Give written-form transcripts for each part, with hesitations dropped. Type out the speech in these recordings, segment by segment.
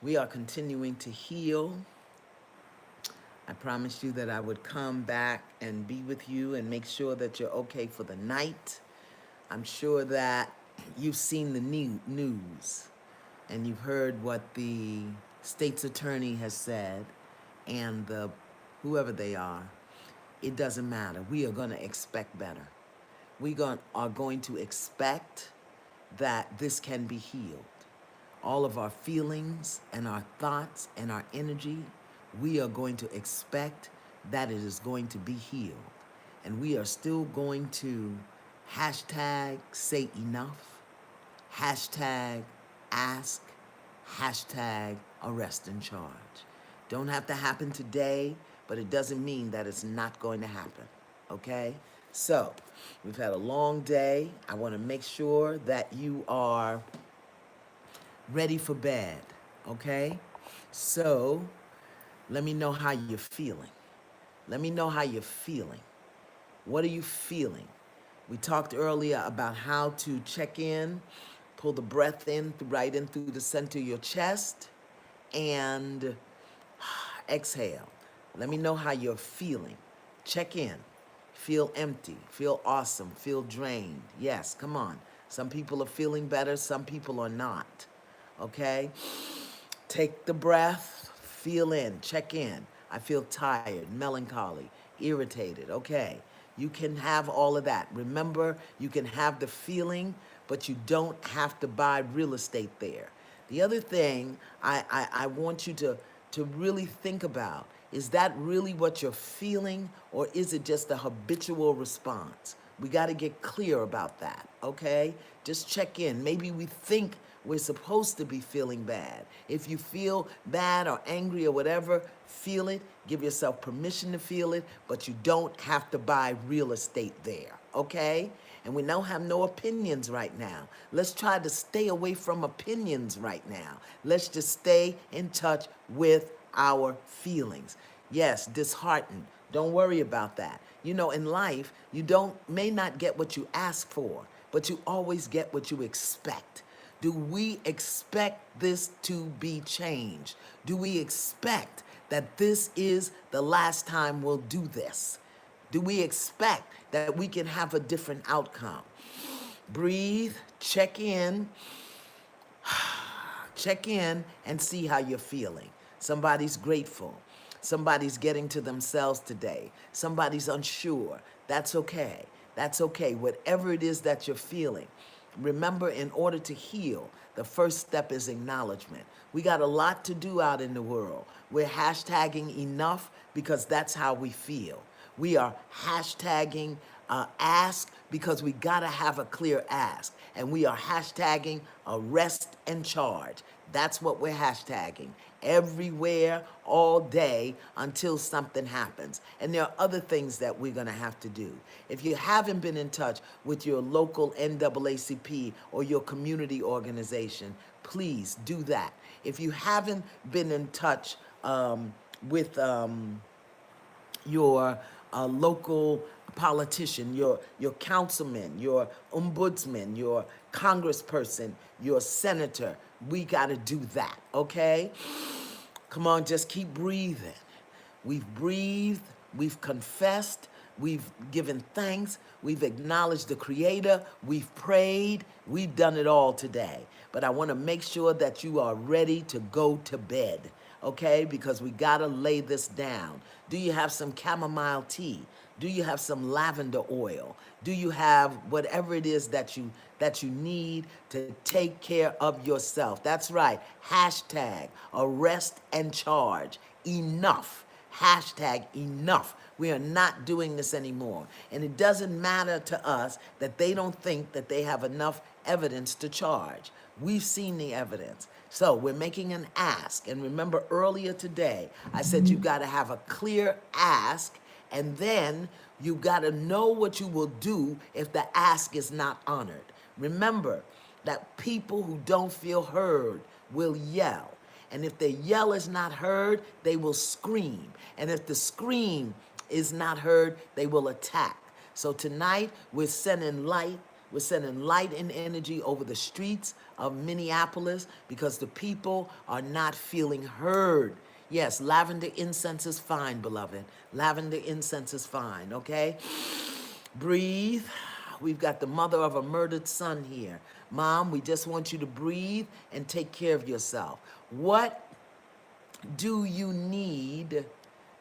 We are continuing to heal. I promised you that I would come back and be with you and make sure that you're okay for the night. I'm sure that you've seen the news and you've heard what the state's attorney has said and whoever they are. It doesn't matter. We are going to expect better. Are going to expect that this can be healed. All of our feelings and our thoughts and our energy, we are going to expect that it is going to be healed. And we are still going to hashtag say enough, hashtag ask, hashtag arrest and charge. Don't have to happen today, but it doesn't mean that it's not going to happen, okay? So, we've had a long day. I want to make sure that you are ready for bed, okay? So, let me know how you're feeling. Let me know how you're feeling. What are you feeling? We talked earlier about how to check in, pull the breath right in through the center of your chest, and exhale. Let me know how you're feeling. Check in. Feel empty. Feel awesome. Feel drained. Yes, come on. Some people are feeling better. Some people are not. Okay? Take the breath. Feel in. Check in. I feel tired, melancholy, irritated. Okay. You can have all of that. Remember, you can have the feeling, but you don't have to buy real estate there. The other thing I want you to really think about, is that really what you're feeling, or is it just a habitual response? We got to get clear about that, okay? Just check in. Maybe we think we're supposed to be feeling bad. If you feel bad or angry or whatever, feel it. Give yourself permission to feel it, but you don't have to buy real estate there, okay? And we now have no opinions right now. Let's try to stay away from opinions right now. Let's just stay in touch with our feelings. Yes, disheartened. Don't worry about that. You know, in life, you may not get what you ask for, but you always get what you expect. Do we expect this to be changed? Do we expect that this is the last time we'll do this? Do we expect that we can have a different outcome? Breathe, check in and see how you're feeling. Somebody's grateful. Somebody's getting to themselves today. Somebody's unsure. That's okay. That's okay. Whatever it is that you're feeling. Remember, in order to heal, the first step is acknowledgement. We got a lot to do out in the world. We're hashtagging enough because that's how we feel. We are hashtagging ask because we got to have a clear ask. And we are hashtagging arrest and charge. That's what we're hashtagging everywhere, all day, until something happens. And there are other things that we're going to have to do. If you haven't been in touch with your local NAACP or your community organization, please do that. If you haven't been in touch with your local politician, your councilman, your ombudsman, your congressperson, your senator, we got to do that, okay? Come on, just keep breathing. We've breathed, we've confessed, we've given thanks, we've acknowledged the Creator, we've prayed, we've done it all today. But I want to make sure that you are ready to go to bed, okay? Because we got to lay this down. Do you have some chamomile tea? Do you have some lavender oil? Do you have whatever it is that you need to take care of yourself? That's right. Hashtag arrest and charge. Enough. Hashtag enough. We are not doing this anymore. And it doesn't matter to us that they don't think that they have enough evidence to charge. We've seen the evidence. So we're making an ask. And remember earlier today, I said you've got to have a clear ask, and then you got to know what you will do if the ask is not honored. Remember that people who don't feel heard will yell. And if the yell is not heard, they will scream. And if the scream is not heard, they will attack. So tonight, we're sending light, We're sending light and energy over the streets of Minneapolis because the people are not feeling heard. Yes, lavender incense is fine, beloved. Lavender incense is fine, okay? Breathe. We've got the mother of a murdered son here. Mom, we just want you to breathe and take care of yourself. What do you need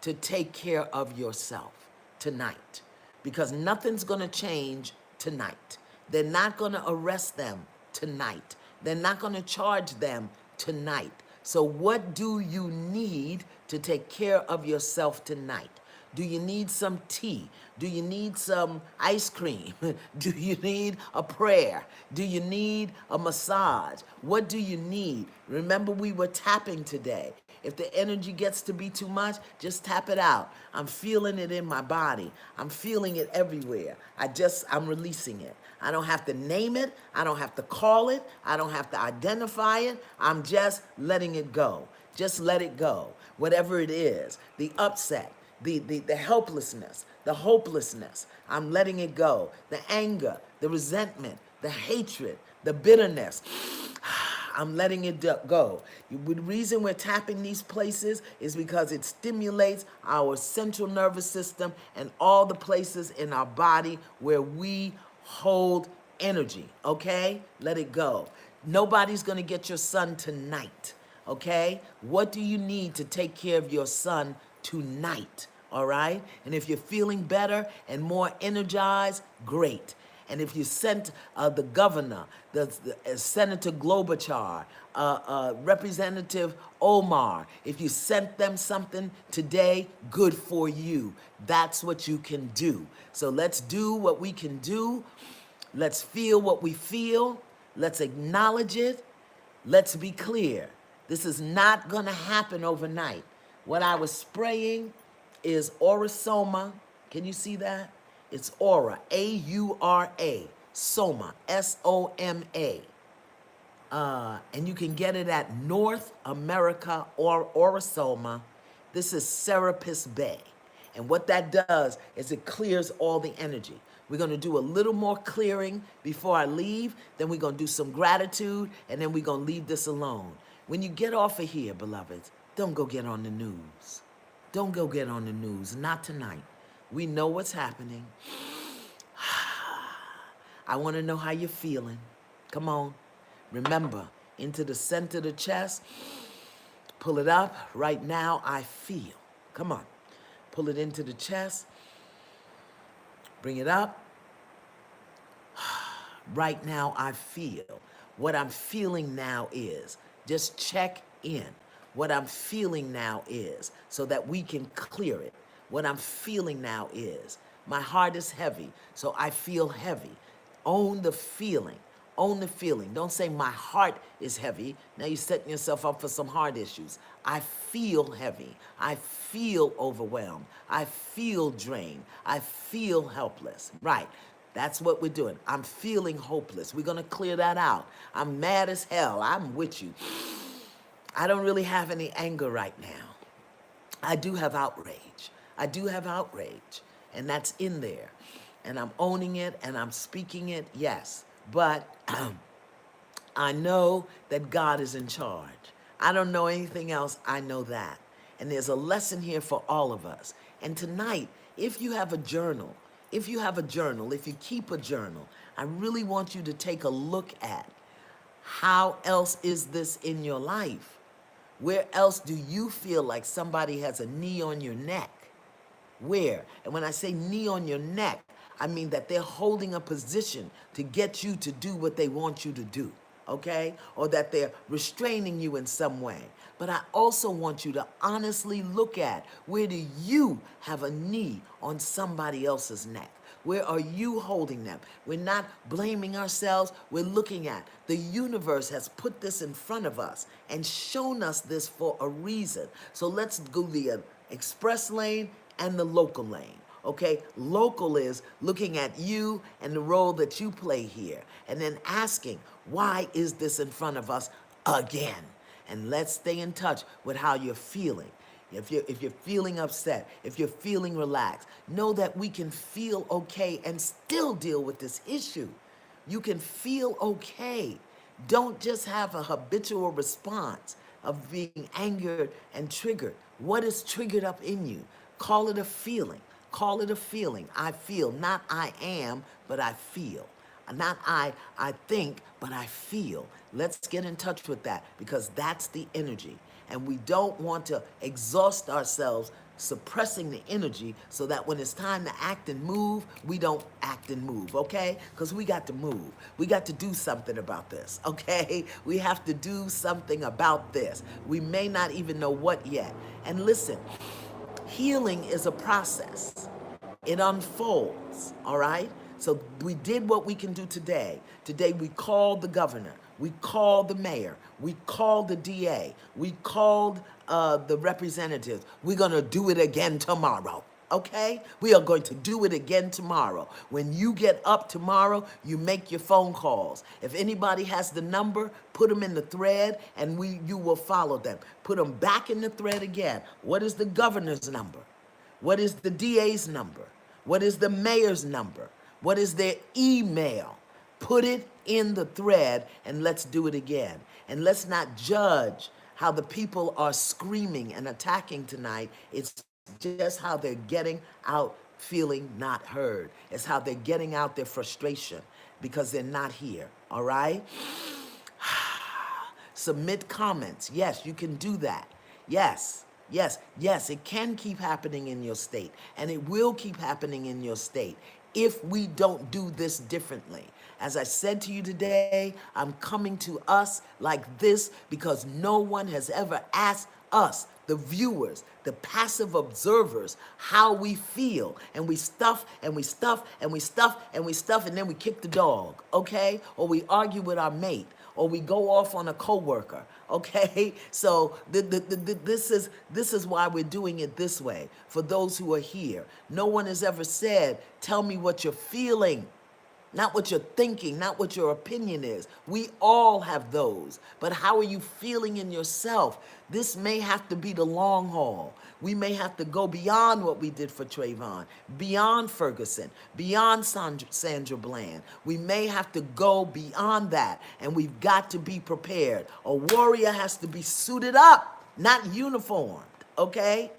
to take care of yourself tonight? Because nothing's going to change tonight. They're not going to arrest them tonight. They're not going to charge them tonight. So what do you need to take care of yourself tonight? Do you need some tea? Do you need some ice cream? Do you need a prayer? Do you need a massage? What do you need? Remember, we were tapping today. If the energy gets to be too much, just tap it out. I'm feeling it in my body. I'm feeling it everywhere. I'm releasing it. I don't have to name it. I don't have to call it. I don't have to identify it. I'm just letting it go. Just let it go. Whatever it is, the upset, the helplessness, the hopelessness, I'm letting it go. The anger, the resentment, the hatred, the bitterness, I'm letting it go. The reason we're tapping these places is because it stimulates our central nervous system and all the places in our body where we hold energy, okay? Let it go. Nobody's gonna get your son tonight, okay? What do you need to take care of your son tonight, all right? And if you're feeling better and more energized, great. And if you sent the governor, Senator Klobuchar, Representative Omar, if you sent them something today, good for you. That's what you can do. So let's do what we can do. Let's feel what we feel. Let's acknowledge it. Let's be clear. This is not going to happen overnight. What I was spraying is Aura-Soma. Can you see that? It's Aura, A-U-R-A, Soma, S-O-M-A. And you can get it at North America or Aura-Soma. This is Serapis Bay. And what that does is it clears all the energy. We're going to do a little more clearing before I leave. Then we're going to do some gratitude. And then we're going to leave this alone. When you get off of here, beloveds, don't go get on the news. Don't go get on the news. Not tonight. We know what's happening. I want to know how you're feeling. Come on. Remember, into the center of the chest. Pull it up. Right now, I feel. Come on. Pull it into the chest. Bring it up. Right now, I feel. What I'm feeling now is. Just check in. What I'm feeling now is. So that we can clear it. What I'm feeling now is. My heart is heavy, so I feel heavy. Own the feeling. Own the feeling. Don't say my heart is heavy. Now you're setting yourself up for some heart issues. I feel heavy. I feel overwhelmed. I feel drained. I feel helpless. Right. That's what we're doing. I'm feeling hopeless. We're going to clear that out. I'm mad as hell. I'm with you. I don't really have any anger right now. I do have outrage. I do have outrage. And that's in there. And I'm owning it and I'm speaking it, yes. But I know that God is in charge. I don't know anything else. I know that. And there's a lesson here for all of us. And tonight, if you have a journal, if you keep a journal, I really want you to take a look at how else is this in your life? Where else do you feel like somebody has a knee on your neck? Where? And when I say knee on your neck, I mean that they're holding a position to get you to do what they want you to do, okay? Or that they're restraining you in some way. But I also want you to honestly look at, where do you have a knee on somebody else's neck? Where are you holding them? We're not blaming ourselves. We're looking at the universe has put this in front of us and shown us this for a reason. So let's go the express lane and the local lane. Okay, local is looking at you and the role that you play here, and then asking, why is this in front of us again? And let's stay in touch with how you're feeling. If you're feeling upset, if you're feeling relaxed, know that we can feel okay and still deal with this issue. You can feel okay. Don't just have a habitual response of being angered and triggered. What is triggered up in you? Call it a feeling. Call it a feeling. I feel, not I am, but I feel. Not I think, but I feel. Let's get in touch with that because that's the energy. And we don't want to exhaust ourselves suppressing the energy so that when it's time to act and move, we don't act and move, okay? Because we got to move. We got to do something about this, okay? We have to do something about this. We may not even know what yet. And listen, healing is a process. It unfolds, all right? So we did what we can do today. Today we called the governor. We called the mayor. We called the DA. We called the representatives. We're going to do it again tomorrow. Okay? We are going to do it again tomorrow. When you get up tomorrow, you make your phone calls. If anybody has the number, put them in the thread and you will follow them. Put them back in the thread again. What is the governor's number? What is the DA's number? What is the mayor's number? What is their email? Put it in the thread and let's do it again. And let's not judge how the people are screaming and attacking tonight. It's just how they're getting out feeling not heard. It's how they're getting out their frustration because they're not here, all right? Submit comments. Yes, you can do that. Yes. Yes, yes, it can keep happening in your state, and it will keep happening in your state if we don't do this differently. As I said to you today, I'm coming to us like this because no one has ever asked us, the viewers, the passive observers, how we feel. And we stuff and we stuff and we stuff and we stuff, and then we kick the dog, okay? Or we argue with our mate, or we go off on a coworker. Okay, so this is why we're doing it this way. For those who are here, no one has ever said, "Tell me what you're feeling." Not what you're thinking, not what your opinion is. We all have those. But how are you feeling in yourself? This may have to be the long haul. We may have to go beyond what we did for Trayvon, beyond Ferguson, beyond Sandra Bland. We may have to go beyond that, and we've got to be prepared. A warrior has to be suited up, not uniformed, okay?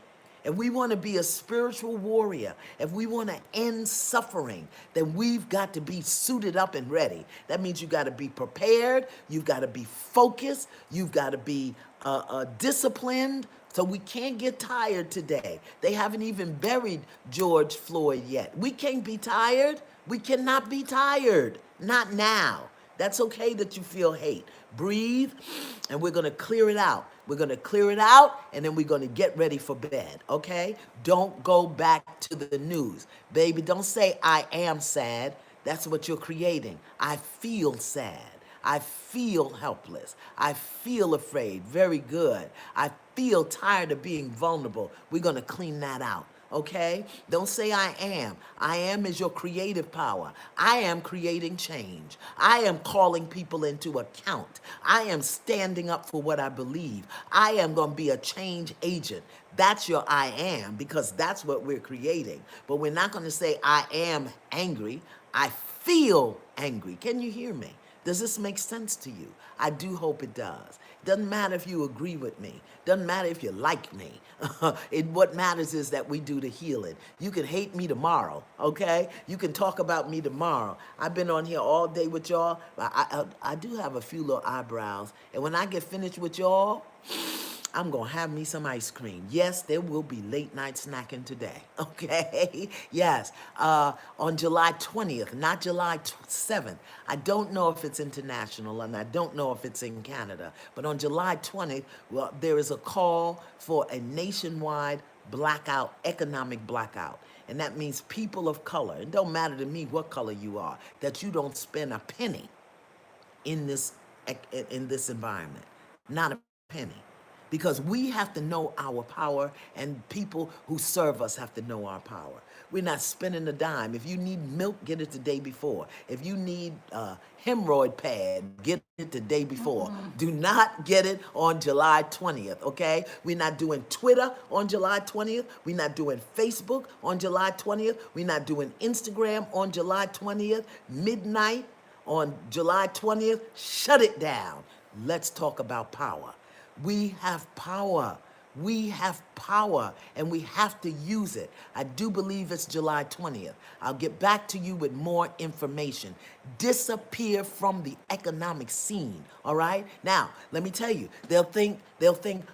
If we want to be a spiritual warrior, if we want to end suffering, then we've got to be suited up and ready. That means you got to be prepared, you've got to be focused, you've got to be disciplined. So we can't get tired today. They haven't even buried George Floyd yet. We can't be tired. We cannot be tired. Not now. That's okay that you feel hate. Breathe, and we're going to clear it out. We're going to clear it out, and then we're going to get ready for bed, okay? Don't go back to the news. Baby, don't say, "I am sad." That's what you're creating. I feel sad. I feel helpless. I feel afraid. Very good. I feel tired of being vulnerable. We're going to clean that out. Okay? Don't say I am. I am is your creative power. I am creating change. I am calling people into account. I am standing up for what I believe. I am going to be a change agent. That's your I am, because that's what we're creating. But we're not going to say I am angry. I feel angry. Can you hear me? Does this make sense to you? I do hope it does. Doesn't matter if you agree with me. Doesn't matter if you like me. What matters is that we do the healing. You can hate me tomorrow, okay? You can talk about me tomorrow. I've been on here all day with y'all. I do have a few little eyebrows. And when I get finished with y'all, I'm going to have me some ice cream. Yes, there will be late night snacking today, okay? Yes, on July 20th, not July 7th. I don't know if it's international, and I don't know if it's in Canada. But on July 20th, well, there is a call for a nationwide blackout, economic blackout. And that means people of color, it don't matter to me what color you are, that you don't spend a penny in this environment. Not a penny. Because we have to know our power, and people who serve us have to know our power. We're not spending a dime. If you need milk, get it the day before. If you need a hemorrhoid pad, get it the day before. Do not get it on July 20th, okay? We're not doing Twitter on July 20th. We're not doing Facebook on July 20th. We're not doing Instagram on July 20th, midnight on July 20th, shut it down. Let's talk about power. We have power. We have power, and we have to use it. I do believe it's July 20th. I'll get back to you with more information. Disappear from the economic scene, all right? Now, let me tell you, they'll think,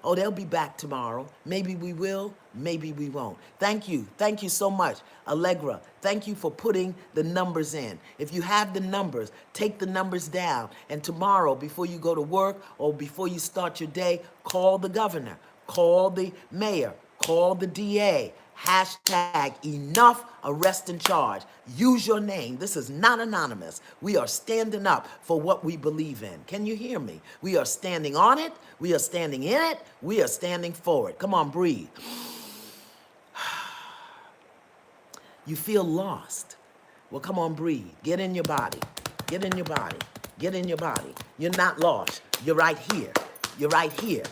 oh, they'll be back tomorrow. Maybe we will, maybe we won't. Thank you so much. Allegra, thank you for putting the numbers in. If you have the numbers, take the numbers down, and tomorrow, before you go to work or before you start your day, call the governor. Call the mayor, call the DA, hashtag enough, arrest and charge. Use your name. This is not anonymous. We are standing up for what we believe in. Can you hear me? We are standing on it. We are standing in it. We are standing for it. Come on, breathe. You feel lost. Well, come on, breathe. Get in your body. Get in your body. Get in your body. You're not lost. You're right here. You're right here.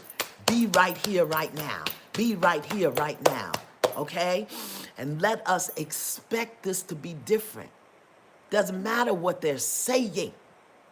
Be right here, right now. Be right here, right now, okay? And let us expect this to be different. Doesn't matter what they're saying,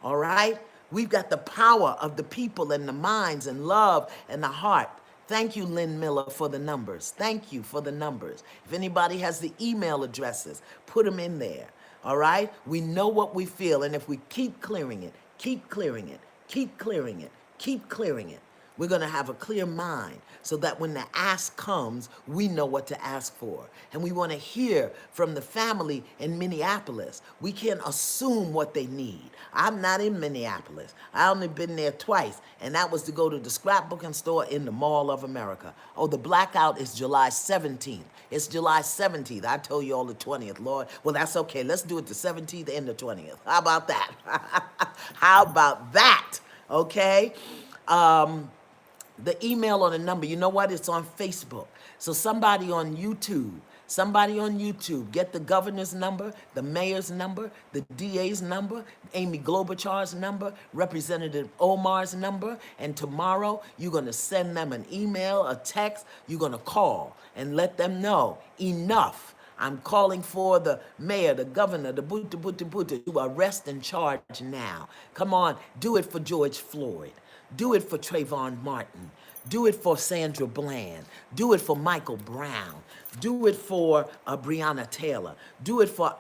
all right? We've got the power of the people and the minds and love and the heart. Thank you, Lynn Miller, for the numbers. Thank you for the numbers. If anybody has the email addresses, put them in there, all right? We know what we feel, and if we keep clearing it, keep clearing it, keep clearing it, keep clearing it, we're going to have a clear mind so that when the ask comes, we know what to ask for. And we want to hear from the family in Minneapolis. We can't assume what they need. I'm not in Minneapolis. I only been there twice, and that was to go to the scrapbooking store in the Mall of America. Oh, the blackout is July 17th. It's July 17th. I told you all the 20th, Lord. Well, that's okay. Let's do it the 17th and the 20th. How about that? How about that? Okay? The email or the number, you know what? It's on Facebook. So somebody on YouTube, get the governor's number, the mayor's number, the DA's number, Amy Klobuchar's number, Representative Omar's number, and tomorrow you're going to send them an email, a text, you're going to call and let them know enough. I'm calling for the mayor, the governor, the buta to arrest and charge now. Come on, do it for George Floyd. Do it for Trayvon Martin. Do it for Sandra Bland. Do it for Michael Brown. Do it for Breonna Taylor. Do it for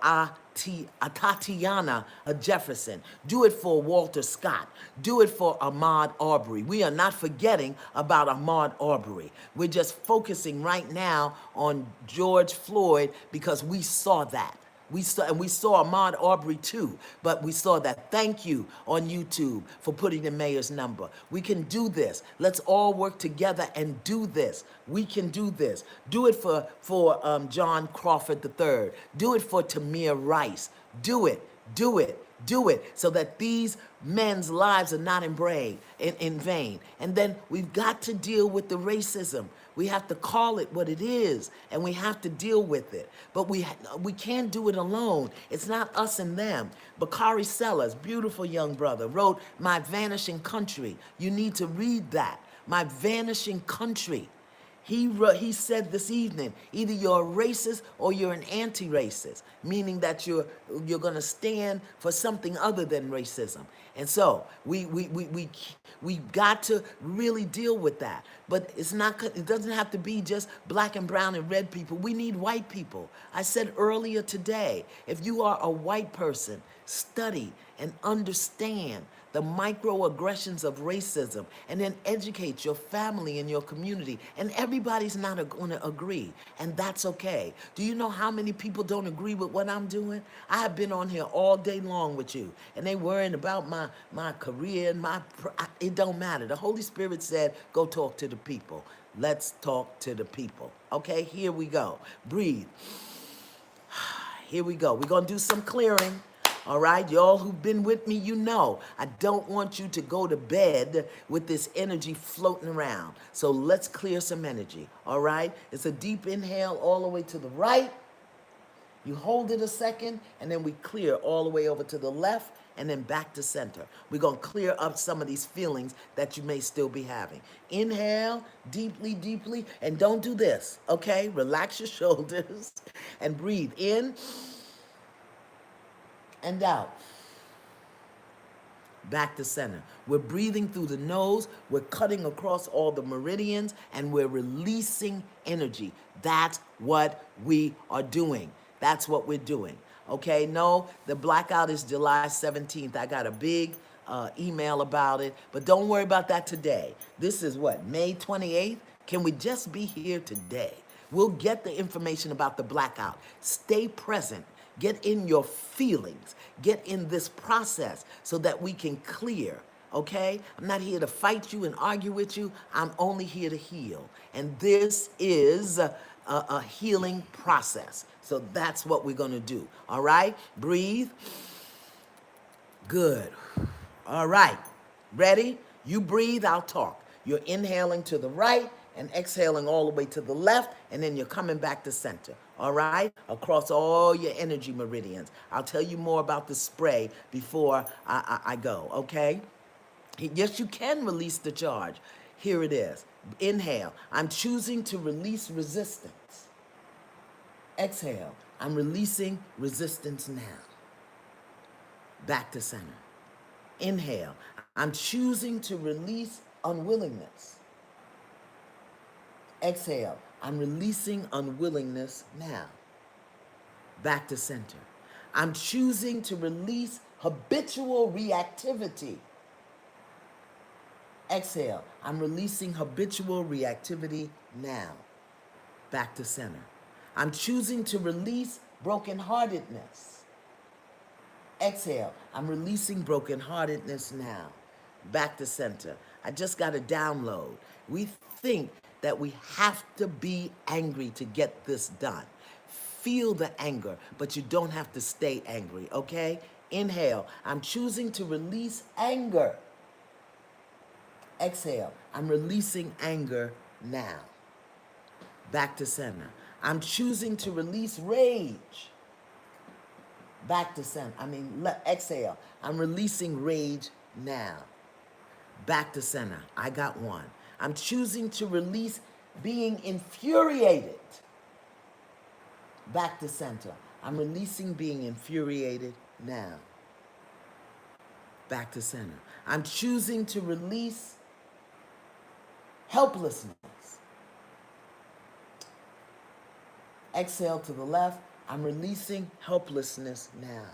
Tatiana Jefferson. Do it for Walter Scott. Do it for Ahmaud Arbery. We are not forgetting about Ahmaud Arbery. We're just focusing right now on George Floyd because we saw that. We saw Ahmaud Arbery too, but we saw that. Thank you on YouTube for putting the mayor's number. We can do this. Let's all work together and do this. We can do this. Do it for John Crawford III. Do it for Tamir Rice. Do it. Do it. Do it so that these men's lives are not in vain. And then we've got to deal with the racism. We have to call it what it is, and we have to deal with it. But we can't do it alone. It's not us and them. Bakari Sellers, beautiful young brother, wrote My Vanishing Country. You need to read that. My Vanishing Country. He said this evening, either you're a racist or you're an anti-racist, meaning that you're going to stand for something other than racism. And so we got to really deal with that. But it doesn't have to be just black and brown and red people. We need white people. I said earlier today, if you are a white person, study and understand the microaggressions of racism, and then educate your family and your community. And everybody's not going to agree, and that's okay. Do you know how many people don't agree with what I'm doing? I have been on here all day long with you, and they worrying about my career and it don't matter. The Holy Spirit said, go talk to the people. Let's talk to the people. Okay, here we go. Breathe. Here we go. We're going to do some clearing. All right, y'all who've been with me, you know, I don't want you to go to bed with this energy floating around. So let's clear some energy, all right? It's a deep inhale all the way to the right. You hold it a second, and then we clear all the way over to the left, and then back to center. We're going to clear up some of these feelings that you may still be having. Inhale deeply, deeply, and don't do this, okay? Relax your shoulders and breathe in and out. back to center. We're breathing through the nose, we're cutting across all the meridians, and we're releasing energy. That's what we are doing. That's what we're doing. Okay, no, the blackout is July 17th. I got a big email about it, but don't worry about that today. This is what, May 28th? Can we just be here today? We'll get the information about the blackout. Stay present. Get in your feelings. Get in this process so that we can clear, okay? I'm not here to fight you and argue with you. I'm only here to heal. And this is a healing process. So that's what we're going to do, all right? Breathe. Good. All right. Ready? You breathe, I'll talk. You're inhaling to the right and exhaling all the way to the left, and then you're coming back to center, all right? Across all your energy meridians. I'll tell you more about the spray before I go, okay? Yes, you can release the charge. Here it is. Inhale. I'm choosing to release resistance. Exhale. I'm releasing resistance now. Back to center. Inhale. I'm choosing to release unwillingness. Exhale. I'm releasing unwillingness now. Back to center. I'm choosing to release habitual reactivity. Exhale. I'm releasing habitual reactivity now. Back to center. I'm choosing to release brokenheartedness. Exhale. I'm releasing brokenheartedness now. Back to center. I just got a download. We think that we have to be angry to get this done. Feel the anger, but you don't have to stay angry, okay? Inhale. I'm choosing to release anger. Exhale. I'm releasing anger now. Back to center. I'm choosing to release rage. Back to center. Exhale. I'm releasing rage now. Back to center. I got one. I'm choosing to release being infuriated. Back to center. I'm releasing being infuriated now. Back to center. I'm choosing to release helplessness. Exhale to the left. I'm releasing helplessness now.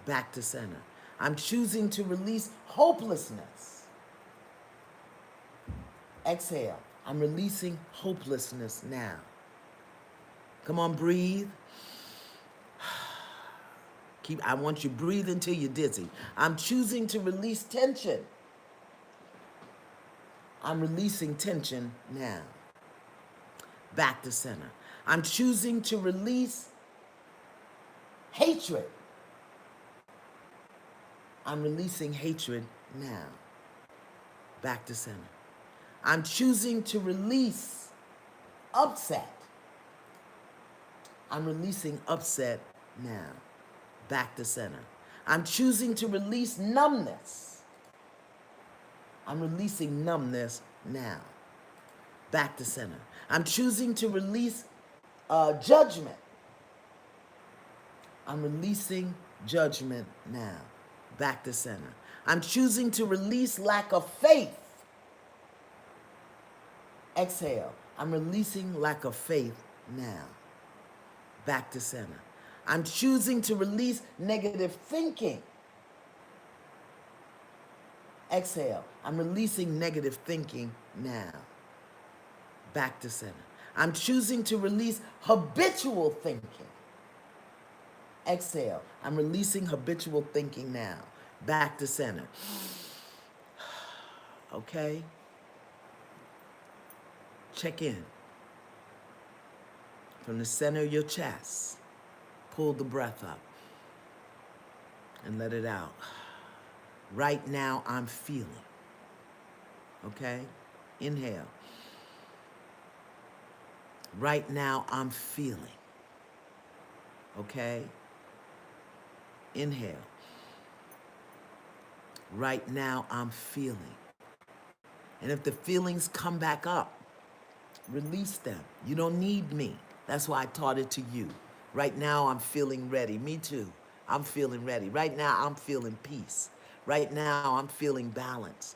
Back to center. I'm choosing to release hopelessness. Exhale. I'm releasing hopelessness now. Come on, breathe. I want you to breathe until you're dizzy. I'm choosing to release tension. I'm releasing tension now. Back to center. I'm choosing to release hatred. I'm releasing hatred now. Back to center. I'm choosing to release upset. I'm releasing upset now. Back to center. I'm choosing to release numbness. I'm releasing numbness now. Back to center. I'm choosing to release judgment. I'm releasing judgment now. Back to center. I'm choosing to release lack of faith. Exhale. I'm releasing lack of faith now. Back to center. I'm choosing to release negative thinking. Exhale. I'm releasing negative thinking now. Back to center. I'm choosing to release habitual thinking. Exhale. I'm releasing habitual thinking now. Back to center. Okay? Check in. From the center of your chest, pull the breath up and let it out. Right now, I'm feeling. Okay? Inhale. Right now, I'm feeling. Okay? Inhale. Right now, I'm feeling. And if the feelings come back up, release them. You don't need me. That's why I taught it to you. Right now, I'm feeling ready. Me too. I'm feeling ready. Right now, I'm feeling peace. Right now, I'm feeling balance.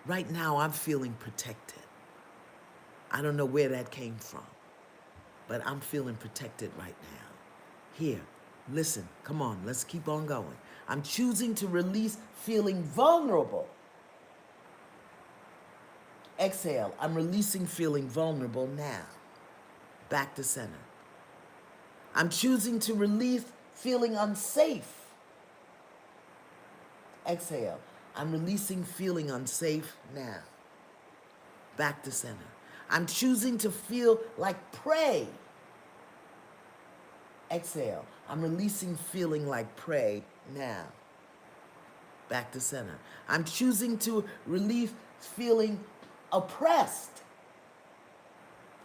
Right now, I'm feeling protected. I don't know where that came from, but I'm feeling protected right now. Here, listen, come on, let's keep on going. I'm choosing to release feeling vulnerable. Exhale, I'm releasing feeling vulnerable now. Back to center. I'm choosing to release feeling unsafe. Exhale, I'm releasing feeling unsafe now. Back to center. I'm choosing to feel like prey. Exhale, I'm releasing feeling like prey now. Back to center. I'm choosing to release feeling oppressed.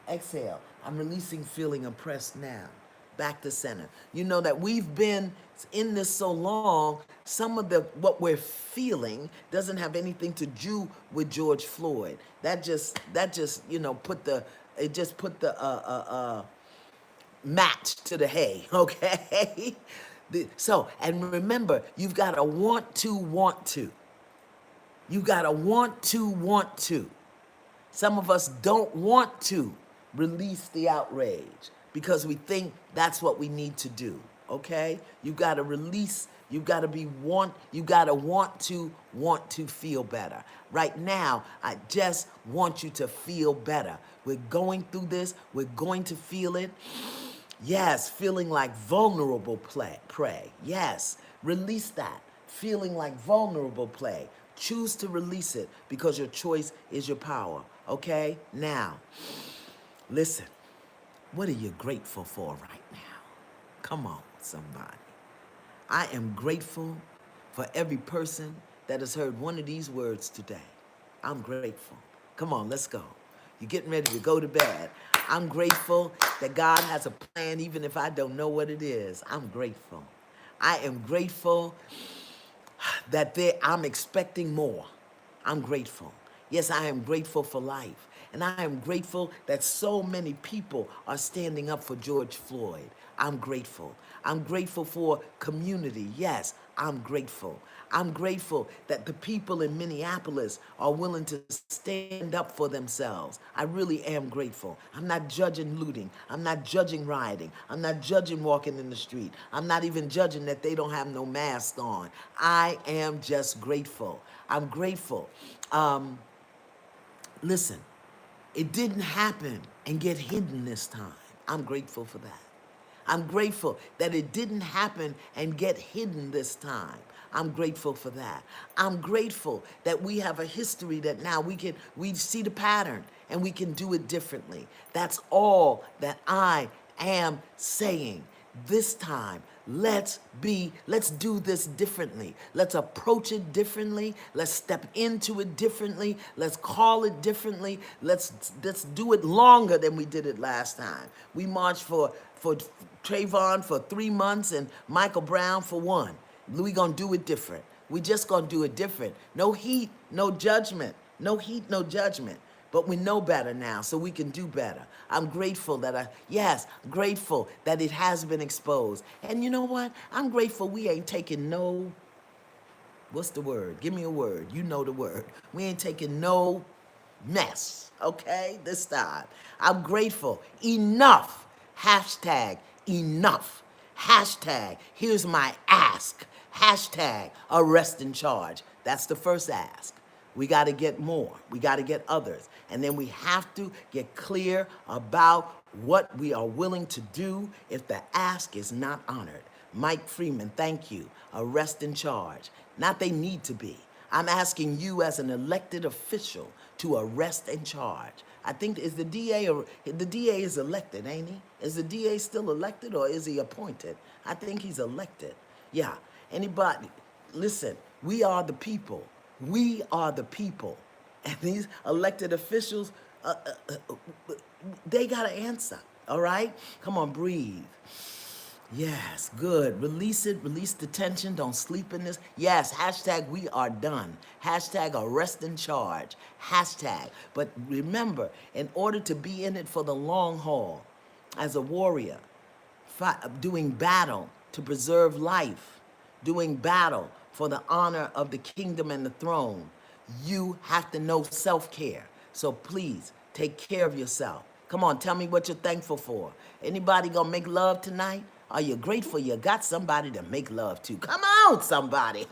Exhale. I'm releasing feeling oppressed now. Back to center. You know that we've been in this so long, some of the what we're feeling doesn't have anything to do with George Floyd. That just put the match to the hay, okay? So, and remember, you've got to want to. You got to want to. Some of us don't want to release the outrage because we think that's what we need to do, okay? You got to release, you got to want to feel better. Right now, I just want you to feel better. We're going through this, we're going to feel it. Yes, feeling like vulnerable prey. Yes, release that. Feeling like vulnerable prey. Choose to release it because your choice is your power. Okay? Now, listen. What are you grateful for right now? Come on, somebody. I am grateful for every person that has heard one of these words today. I'm grateful. Come on, let's go. You're getting ready to go to bed. I'm grateful that God has a plan even if I don't know what it is. I'm grateful. I am grateful that I'm expecting more. I'm grateful. Yes, I am grateful for life. And I am grateful that so many people are standing up for George Floyd. I'm grateful. I'm grateful for community. Yes, I'm grateful. I'm grateful that the people in Minneapolis are willing to stand up for themselves. I really am grateful. I'm not judging looting. I'm not judging rioting. I'm not judging walking in the street. I'm not even judging that they don't have no mask on. I am just grateful. I'm grateful. Listen, it didn't happen and get hidden this time. I'm grateful for that. I'm grateful that it didn't happen and get hidden this time. I'm grateful for that. I'm grateful that we have a history that now we see the pattern and we can do it differently. That's all that I am saying. This time, let's do this differently. Let's approach it differently. Let's step into it differently. Let's call it differently. Let's do it longer than we did it last time. We marched for Trayvon for 3 months and Michael Brown for 1. We gonna do it different. We just gonna do it different. No heat, no judgment. No heat, no judgment. But we know better now, so we can do better. I'm grateful grateful that it has been exposed. And you know what? I'm grateful we ain't taking no, what's the word? Give me a word. You know the word. We ain't taking no mess, okay? This time. I'm grateful. Enough. Hashtag enough. Hashtag here's my ask. Hashtag arrest and charge. That's the first ask. We got to get more. We got to get others. And then we have to get clear about what we are willing to do if the ask is not honored. Mike Freeman, thank you. Arrest and charge. Not they need to be. I'm asking you as an elected official to arrest and charge. I think the DA is elected, ain't he? Is the DA still elected or is he appointed? I think he's elected. Yeah. Anybody, listen, we are the people. We are the people. And these elected officials, they got to answer, all right? Come on, breathe. Yes, good. Release it. Release the tension. Don't sleep in this. Yes, hashtag we are done. Hashtag arrest and charge. Hashtag. But remember, in order to be in it for the long haul, as a warrior, doing battle to preserve life, doing battle for the honor of the kingdom and the throne, you have to know self-care. So please take care of yourself. Come on, tell me what you're thankful for. Anybody gonna make love tonight? Are you grateful you got somebody to make love to? Come on, somebody.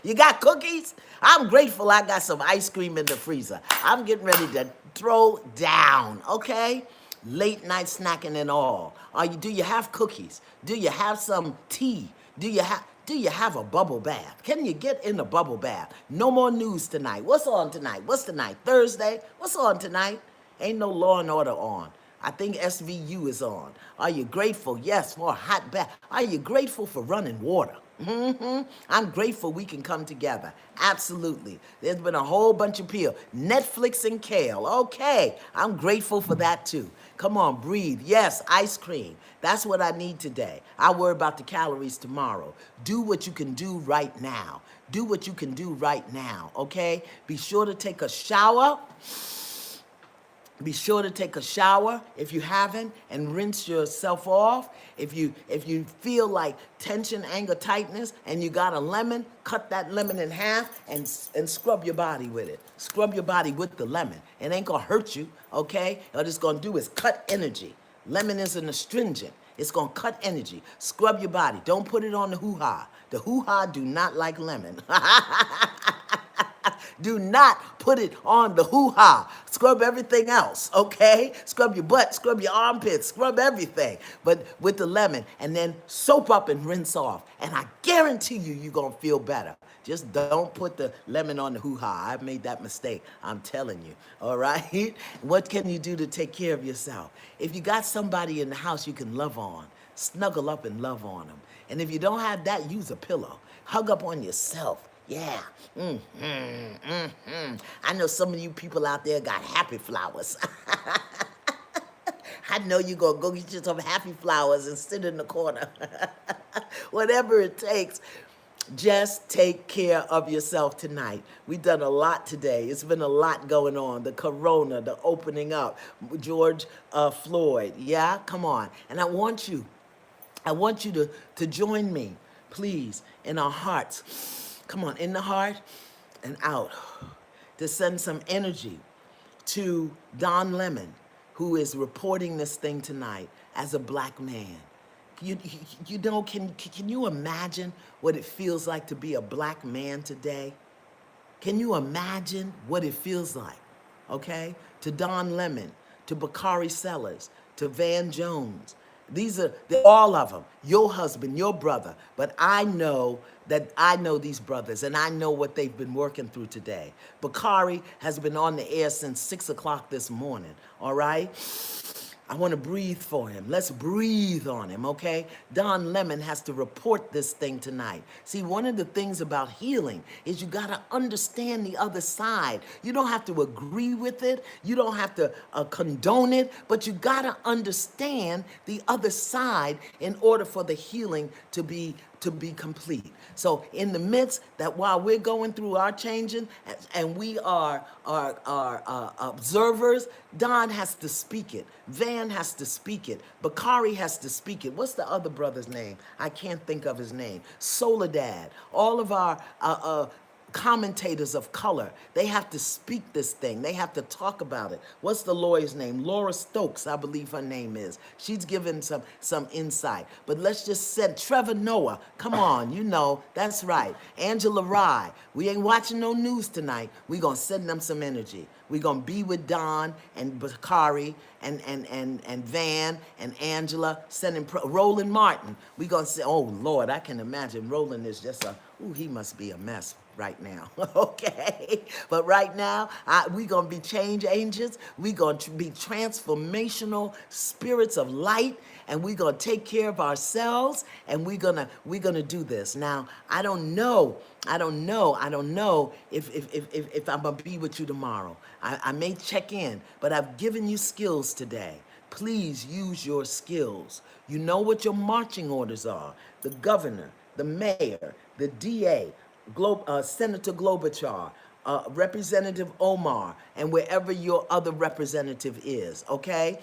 You got cookies? I'm grateful I got some ice cream in the freezer. I'm getting ready to throw down, okay? Late night snacking and all. Do you have cookies? Do you have some tea? Do you have a bubble bath? Can you get in a bubble bath? No more news tonight. What's on tonight? What's tonight? Thursday? What's on tonight? Ain't no Law and Order on. I think SVU is on. Are you grateful? Yes, for a hot bath. Are you grateful for running water? I'm grateful we can come together. Absolutely. There's been a whole bunch of people. Netflix and kale. Okay. I'm grateful for that too. Come on, breathe. Yes, ice cream. That's what I need today. I'll worry about the calories tomorrow. Do what you can do right now. Do what you can do right now, okay? Be sure to take a shower. Be sure to take a shower if you haven't and rinse yourself off. If you feel like tension, anger, tightness, and you got a lemon, cut that lemon in half and scrub your body with it. Scrub your body with the lemon. It ain't gonna hurt you, okay? What it's gonna do is cut energy. Lemon is an astringent. It's gonna cut energy. Scrub your body. Don't put it on the hoo-ha. The hoo-ha do not like lemon. Do not put it on the hoo-ha. Scrub everything else, okay? Scrub your butt, scrub your armpits, scrub everything. But with the lemon, and then soap up and rinse off. And I guarantee you're going to feel better. Just don't put the lemon on the hoo-ha. I've made that mistake, I'm telling you, all right? What can you do to take care of yourself? If you got somebody in the house you can love on, snuggle up and love on them. And if you don't have that, use a pillow. Hug up on yourself. Yeah. I know some of you people out there got happy flowers. I know you're going to go get you some happy flowers and sit in the corner. Whatever it takes, just take care of yourself tonight. We've done a lot today. It's been a lot going on. The corona, the opening up, George Floyd. Yeah, come on. And I want you to join me, please, in our hearts. Come on, in the heart and out, to send some energy to Don Lemon, who is reporting this thing tonight as a black man. You know, can you imagine what it feels like to be a black man today? Can you imagine what it feels like, okay? To Don Lemon, to Bakari Sellers, to Van Jones. They're all of them, your husband, your brother. But I know these brothers, and I know what they've been working through today. Bakari has been on the air since 6 o'clock this morning, all right? I want to breathe for him. Let's breathe on him, okay? Don Lemon has to report this thing tonight. See, one of the things about healing is you got to understand the other side. You don't have to agree with it. You don't have to condone it, but you got to understand the other side in order for the healing to be complete. So in the midst that while we're going through our changing and we are observers, Don has to speak it. Van has to speak it. Bakari has to speak it. What's the other brother's name? I can't think of his name. Soledad. All of our commentators of color, they have to speak this thing. They have to talk about it. What's the lawyer's name? Laura Stokes, I believe her name is. She's given some insight. But let's just send Trevor Noah. Come on, you know, that's right. Angela Rye. We ain't watching no news tonight. We gonna send them some energy. We're gonna be with Don and Bakari and Van and Angela, sending Roland Martin. We gonna say, oh Lord, I can imagine Roland is just he must be a mess right now, okay? But right now, we're going to be change agents. We're going to be transformational spirits of light, and we're going to take care of ourselves, and we're gonna do this. Now, I don't know if I'm going to be with you tomorrow. I may check in, but I've given you skills today. Please use your skills. You know what your marching orders are. The governor, the mayor, the DA, Senator Klobuchar, Representative Omar, and wherever your other representative is, okay?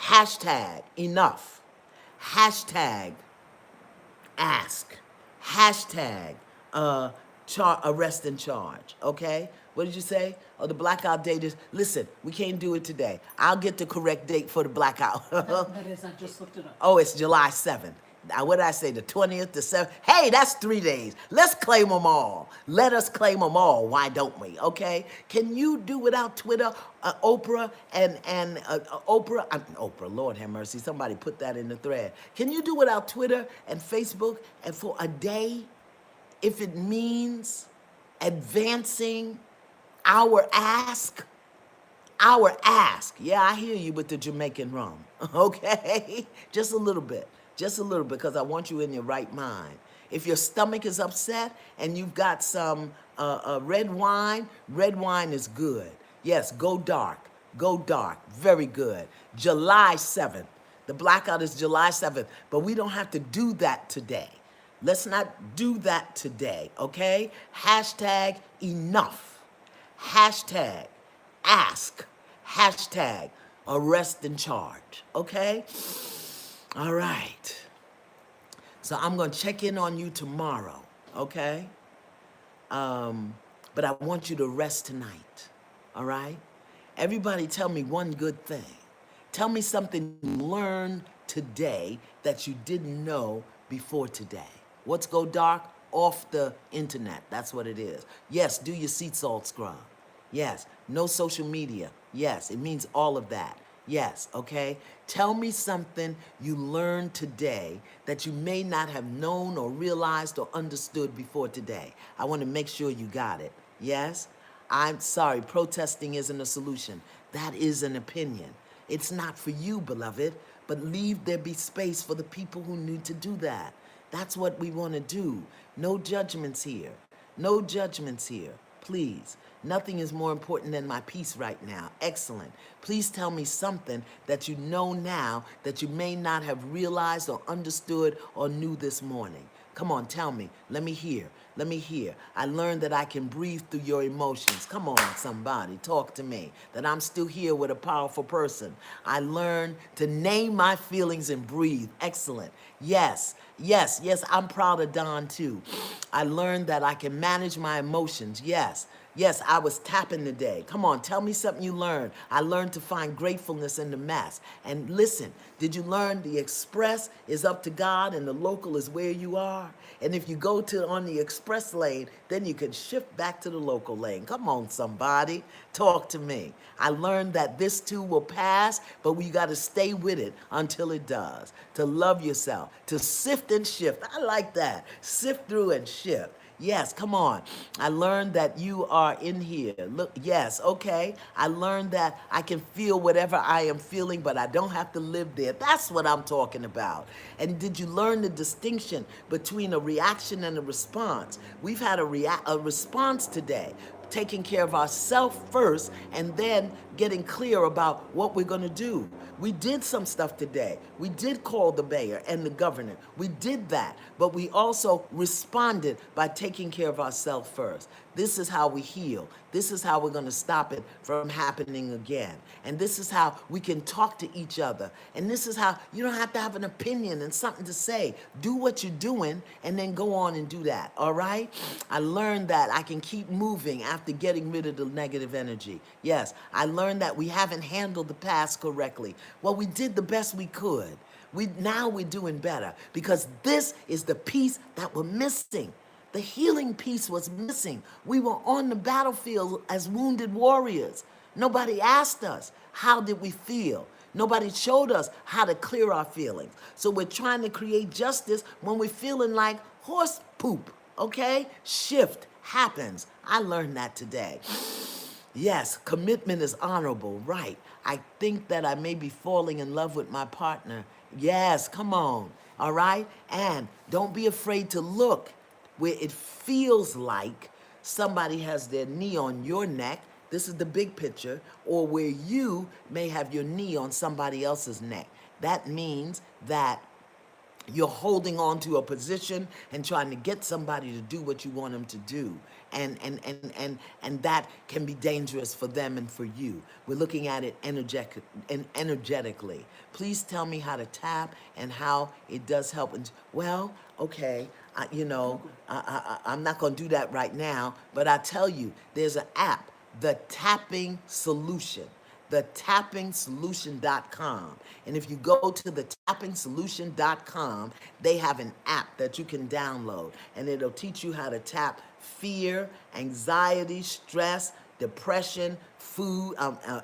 Hashtag enough. Hashtag ask. Hashtag arrest and charge. Okay? What did you say? Oh, the blackout date is, listen, we can't do it today. I'll get the correct date for the blackout. That is, I just looked it up. Oh, it's July 7th. Now, what did I say? The 20th, the 7th? Hey, that's 3 days. Let's claim them all. Let us claim them all. Why don't we? Okay? Can you do without Twitter, Oprah, and Oprah, Lord have mercy. Somebody put that in the thread. Can you do without Twitter and Facebook and for a day if it means advancing our ask? Our ask. Yeah, I hear you with the Jamaican rum. Okay? Just a little bit. Just a little bit, because I want you in your right mind. If your stomach is upset and you've got some red wine is good. Yes, go dark. Go dark. Very good. July 7th. The blackout is July 7th. But we don't have to do that today. Let's not do that today, okay? Hashtag enough. Hashtag ask. Hashtag arrest and charge, okay? All right. So I'm going to check in on you tomorrow, okay? But I want you to rest tonight, all right? Everybody tell me one good thing. Tell me something you learned today that you didn't know before today. What's go dark? Off the internet. That's what it is. Yes, do your sea salt scrub. Yes, no social media. Yes, it means all of that. Yes, okay? Tell me something you learned today that you may not have known or realized or understood before today. I want to make sure you got it. Yes? I'm sorry, protesting isn't a solution. That is an opinion. It's not for you, beloved, but leave there be space for the people who need to do that. That's what we want to do. No judgments here. No judgments here. Please. Nothing is more important than my peace right now. Excellent. Please tell me something that you know now that you may not have realized or understood or knew this morning. Come on, tell me. Let me hear. Let me hear. I learned that I can breathe through your emotions. Come on, somebody. Talk to me. That I'm still here with a powerful person. I learned to name my feelings and breathe. Excellent. Yes, yes, yes, I'm proud of Don too. I learned that I can manage my emotions. Yes. Yes, I was tapping today. Come on, tell me something you learned. I learned to find gratefulness in the mess. And listen, did you learn the express is up to God and the local is where you are? And if you go to on the express lane, then you can shift back to the local lane. Come on, somebody, talk to me. I learned that this too will pass, but we got to stay with it until it does. To love yourself, to sift and shift. I like that. Sift through and shift. Yes, come on. I learned that you are in here. Look, yes, okay. I learned that I can feel whatever I am feeling, but I don't have to live there. That's what I'm talking about. And did you learn the distinction between a reaction and a response? We've had a response today, taking care of ourselves first and then getting clear about what we're going to do. We did some stuff today. We did call the mayor and the governor. We did that, but we also responded by taking care of ourselves first. This is how we heal. This is how we're going to stop it from happening again. And this is how we can talk to each other. And this is how you don't have to have an opinion and something to say. Do what you're doing and then go on and do that, all right? I learned that I can keep moving after getting rid of the negative energy. Yes, I learned that we haven't handled the past correctly. Well, we did the best we could. Now we're doing better because this is the piece that we're missing. The healing piece was missing. We were on the battlefield as wounded warriors. Nobody asked us, how did we feel? Nobody showed us how to clear our feelings. So we're trying to create justice when we're feeling like horse poop, okay? Shift happens. I learned that today. Yes, commitment is honorable, right? I think that I may be falling in love with my partner. Yes, come on, all right? And don't be afraid to look where it feels like somebody has their knee on your neck. This is the big picture. Or where you may have your knee on somebody else's neck. That means that You're holding on to a position and trying to get somebody to do what you want them to do. And that can be dangerous for them and for you. We're looking at it energetically. Please tell me how to tap and how it does help. And, well, okay, I'm not going to do that right now, but I tell you, there's an app, the Tapping Solution, the tappingsolution.com. And if you go to the tappingsolution.com, they have an app that you can download, and it'll teach you how to tap fear, anxiety, stress, depression, food,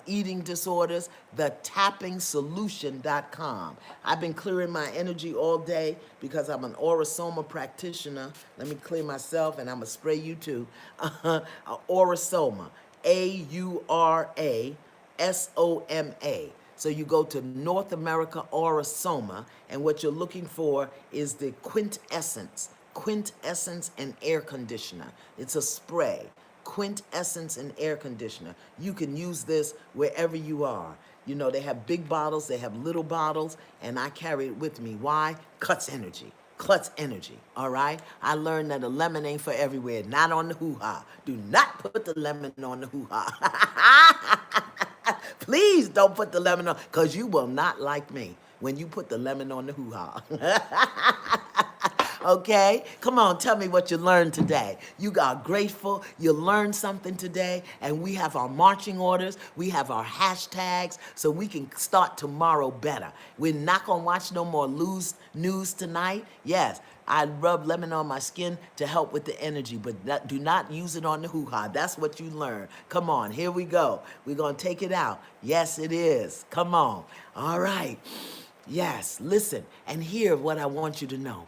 eating disorders, the tappingsolution.com. I've been clearing my energy all day because I'm an Aurasoma practitioner. Let me clear myself, and I'm going to spray you too. Aurasoma, Aurasoma. So you go to North America Aurasoma, and what you're looking for is the quintessence and air conditioner. It's a spray. Quintessence and air conditioner. You can use this wherever you are. You know, they have big bottles, they have little bottles, and I carry it with me. Why? Cuts energy. Clutch energy, all right? I learned that a lemon ain't for everywhere, not on the hoo-ha. Do not put the lemon on the hoo-ha. Please don't put the lemon on, because you will not like me when you put the lemon on the hoo-ha. Okay? Come on, tell me what you learned today. You got grateful, you learned something today, and we have our marching orders, we have our hashtags, so we can start tomorrow better. We're not going to watch no more news tonight. Yes, I rub lemon on my skin to help with the energy, but do not use it on the hoo-ha. That's what you learn. Come on, here we go. We're going to take it out. Yes, it is. Come on. All right. Yes, listen, and hear what I want you to know.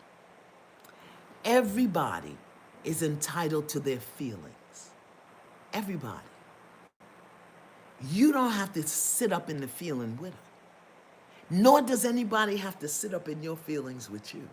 Everybody is entitled to their feelings. Everybody. You don't have to sit up in the feeling with them. Nor does anybody have to sit up in your feelings with you.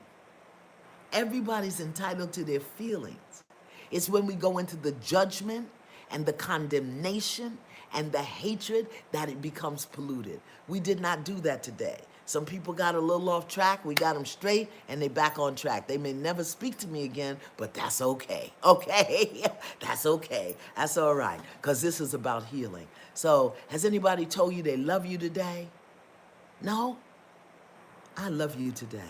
Everybody's entitled to their feelings. It's when we go into the judgment and the condemnation and the hatred that it becomes polluted. We did not do that today. Some people got a little off track, we got them straight, and they back on track. They may never speak to me again, but that's okay, okay? That's okay, that's all right, because this is about healing. So, has anybody told you they love you today? No? I love you today.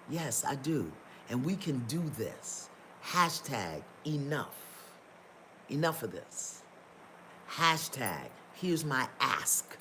Yes, I do. And we can do this. Hashtag enough. Enough of this. Hashtag, here's my ask.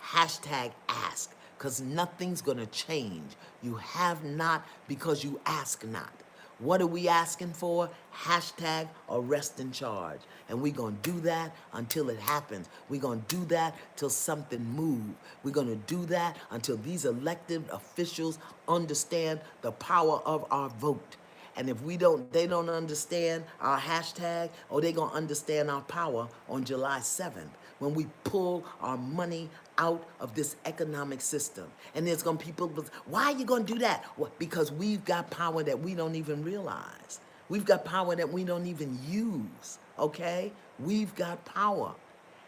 Hashtag ask. Because nothing's going to change. You have not because you ask not. What are we asking for? Hashtag arrest and charge. And we're going to do that until it happens. We're going to do that till something moves. We're going to do that until these elected officials understand the power of our vote. And if they don't understand our hashtag, or they're going to understand our power on July 7th, when we pull our money out of this economic system. And there's going to be people, why are you going to do that? Well, because we've got power that we don't even realize. We've got power that we don't even use, okay? We've got power.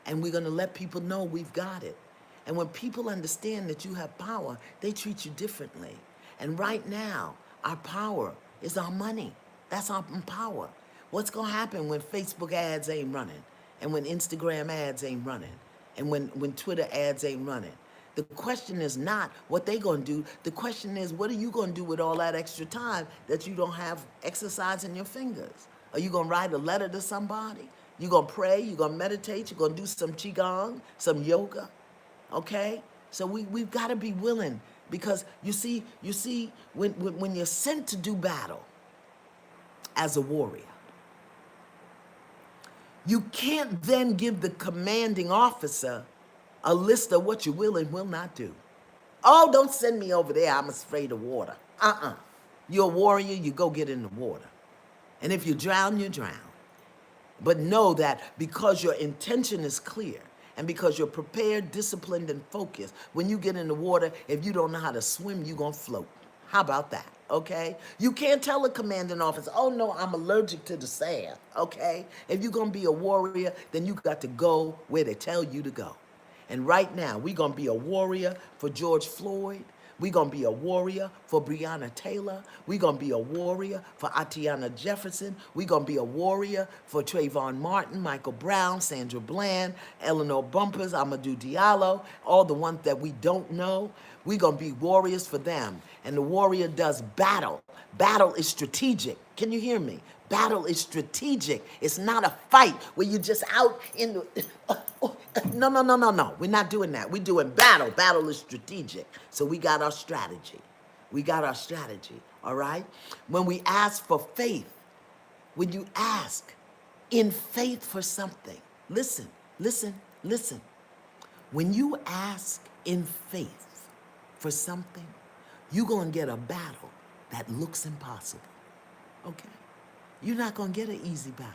And we're going to let people know we've got it. And when people understand that you have power, they treat you differently. And right now, our power is our money. That's our power. What's going to happen when Facebook ads ain't running? And when Instagram ads ain't running? And when Twitter ads ain't running? The question is not what they gonna do. The question is, what are you gonna do with all that extra time that you don't have exercising your fingers? Are you gonna write a letter to somebody? You gonna pray? You gonna meditate? You gonna do some qigong, some yoga? Okay? So we've got to be willing, because you see, when you're sent to do battle as a warrior, you can't then give the commanding officer a list of what you will and will not do. Oh, don't send me over there, I'm afraid of water. You're a warrior, you go get in the water. And if you drown, you drown. But know that because your intention is clear, and because you're prepared, disciplined, and focused, when you get in the water, if you don't know how to swim, you're going to float. How about that? Okay? You can't tell a commanding officer, oh no, I'm allergic to the sand. Okay? If you're going to be a warrior, then you got to go where they tell you to go. And right now, we're going to be a warrior for George Floyd. We're going to be a warrior for Breonna Taylor. We're going to be a warrior for Atiana Jefferson. We're going to be a warrior for Trayvon Martin, Michael Brown, Sandra Bland, Eleanor Bumpers, Amadou Diallo, all the ones that we don't know. We're going to be warriors for them. And the warrior does battle. Battle is strategic. Can you hear me? Battle is strategic. It's not a fight where you're just out in the... No. We're not doing that. We're doing battle. Battle is strategic. So we got our strategy. We got our strategy, all right? When we ask for faith, when you ask in faith for something, listen. When you ask in faith for something, you're going to get a battle that looks impossible, okay? You're not going to get an easy battle.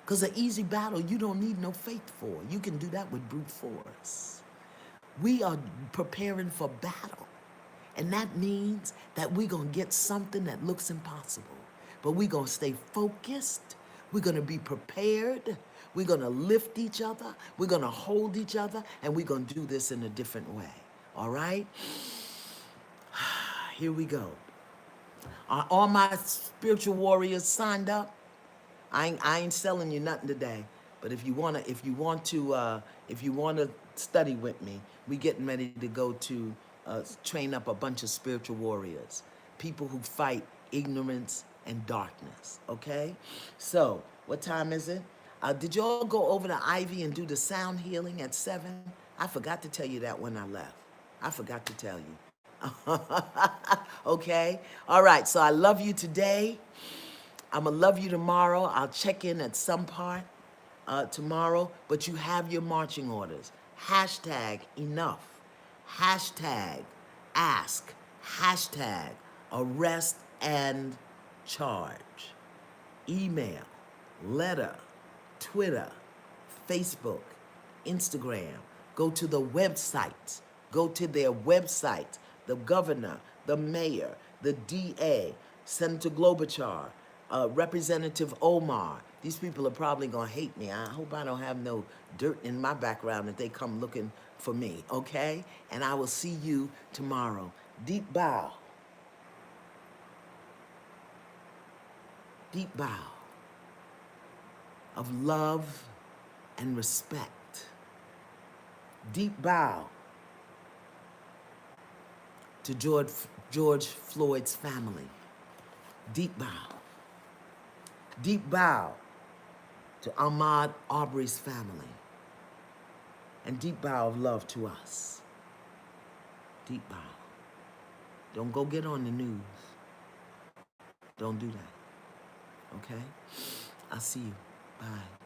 Because an easy battle, you don't need no faith for. You can do that with brute force. We are preparing for battle. And that means that we're going to get something that looks impossible. But we're going to stay focused. We're going to be prepared. We're going to lift each other. We're going to hold each other. And we're going to do this in a different way. All right? Here we go. Are all my spiritual warriors signed up? I ain't selling you nothing today, but if you want to study with me, we getting ready to go to train up a bunch of spiritual warriors, people who fight ignorance and darkness. Okay, so what time is it? Did you all go over to Ivy and do the sound healing at 7? I forgot to tell you that when I left. I forgot to tell you. Okay, all right. So I love you today. I'm going to love you tomorrow. I'll check in at some part tomorrow, but you have your marching orders. Hashtag enough. Hashtag ask. Hashtag arrest and charge. Email, letter, Twitter, Facebook, Instagram. Go to the websites. Go to their websites. The governor, the mayor, the DA, Senator Klobuchar, Representative Omar. These people are probably going to hate me. I hope I don't have no dirt in my background if they come looking for me, okay? And I will see you tomorrow. Deep bow. Deep bow of love and respect. Deep bow to George Floyd's family. Deep bow. Deep bow to Ahmaud Arbery's family. And deep bow of love to us. Deep bow. Don't go get on the news. Don't do that. Okay? I'll see you. Bye.